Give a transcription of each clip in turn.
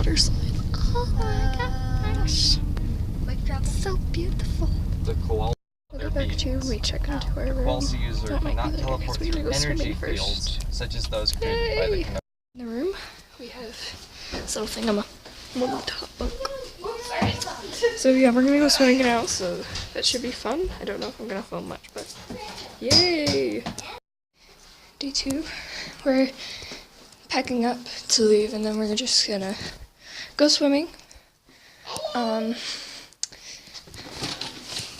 water slide. Oh my gosh. So beautiful. The koala. We'll go back to, we check into our room. Koala user That might cannot be later teleport because we through gotta go energy swimming fields first. such as those created by the Yay! In the room, we have this little thing on my little top bunk. So yeah, we're gonna go swimming now, so that should be fun. I don't know if I'm gonna film much, but yay! Day 2, we're packing up to leave, and then we're just gonna go swimming.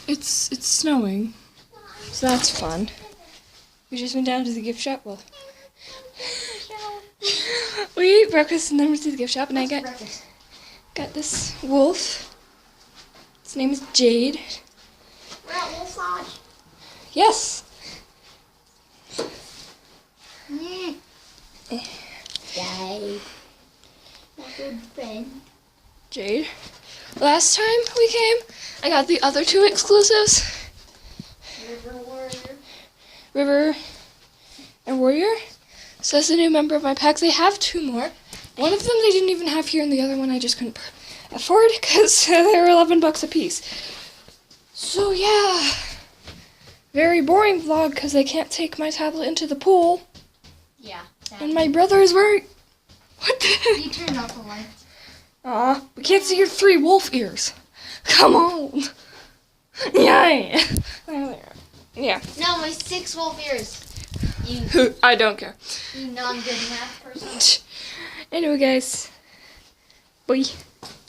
It's snowing, so that's fun. We just went down to the gift shop. Well, we ate breakfast and then went to the gift shop, and I got this wolf. His name is Jade. We're at Wolf Lodge. Yes. Jade. My good friend. Jade. Last time we came, I got the other 2 exclusives. River Warrior. River and Warrior. So that's a new member of my pack. They have 2 more. One of them they didn't even have here, and the other one I just couldn't afford because they were $11 a piece. So yeah, very boring vlog because I can't take my tablet into the pool. Yeah. And my brother is wearing. What the heck? You turned off the lights. Aw, we can't see your 3 wolf ears. Come on. Yeah. Yeah. No, my 6 wolf ears. You I don't care. non-good math person. Anyway, guys. Bye.